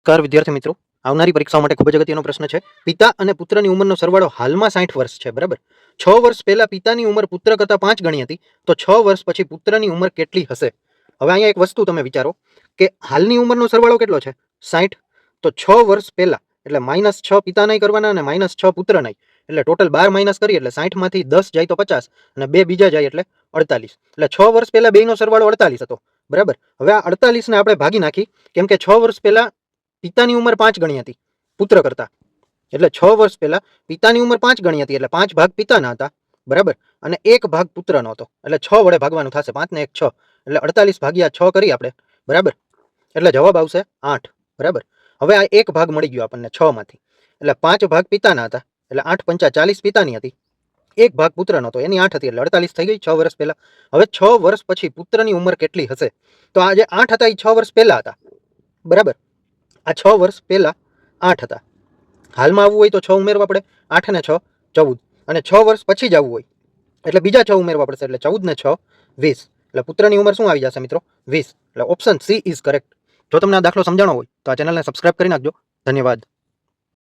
નમસ્કાર વિદ્યાર્થી મિત્રો, આવનારી પરીક્ષાઓ માટે ખૂબ જ અગત્યનો પ્રશ્ન છે. પિતા અને પુત્રની ઉંમરનો સરવાળો હાલમાં 60 વર્ષ છે, બરાબર. 6 વર્ષ પહેલા પિતાની ઉંમર પુત્ર કરતાં 5 ગણી હતી, તો 6 વર્ષ પછી પુત્રની ઉંમર કેટલી હશે? હવે અહીંયા એક વસ્તુ તમે વિચારો કે હાલની ઉંમરનો સરવાળો કેટલો છે? 60. તો 6 વર્ષ પહેલા એટલે -6 પિતાનાય કરવાના અને -6 પુત્રનાય, એટલે ટોટલ 12 માઇનસ કરીએ એટલે 60 માંથી 10 જાય તો 50 અને 2 બીજા જાય એટલે 48. એટલે 6 વર્ષ પહેલા બેયનો સરવાળો 48 હતો, બરાબર. હવે આ 48 ને આપણે ભાગી નાખી, કેમ કે 6 વર્ષ પહેલા પિતાની ઉંમર 5 ગણી હતી પુત્ર કરતા, એટલે 6 વર્ષ પહેલા પિતાની ઉંમર 5 ગણી હતી, એટલે 5 ભાગ પિતાના હતા, બરાબર, અને 1 ભાગ પુત્રનો હતો, એટલે 6 વડે ભાગવાનું થશે. 5 ને 1 6, એટલે 48 ભાગ્યા 6 કરી આપણે, બરાબર, એટલે જવાબ આવશે 8, બરાબર. હવે આ 1 ભાગ મળી ગયો આપણને 6 માંથી, એટલે 5 ભાગ પિતાના હતા, એટલે 8 પંચા 40 પિતાની હતી, 1 ભાગ પુત્રનો હતો, એની 8 હતી, એટલે 48 થઈ ગઈ 6 વર્ષ પહેલા. હવે 6 વર્ષ પછી પુત્રની ઉંમર કેટલી હશે? તો આ જે 8 હતા એ 6 વર્ષ પહેલા હતા, બરાબર. આ 6 વર્ષ પહેલા 8 હતા. હાલમાં આવવું હોય તો 6 ઉમેરવા પડે, 8 ને 6 14, અને 6 વર્ષ પછી જ આવવું હોય એટલે બીજા 6 ઉમેરવા પડશે, એટલે 14 ને 6 20, એટલે પુત્રની ઉંમર શું આવી જશે મિત્રો? 20. એટલે ઓપ્શન સી ઇઝ કરેક્ટ. જો તમને આ દાખલો સમજાણો હોય તો આ ચેનલને સબસ્ક્રાઇબ કરી નાખજો. ધન્યવાદ.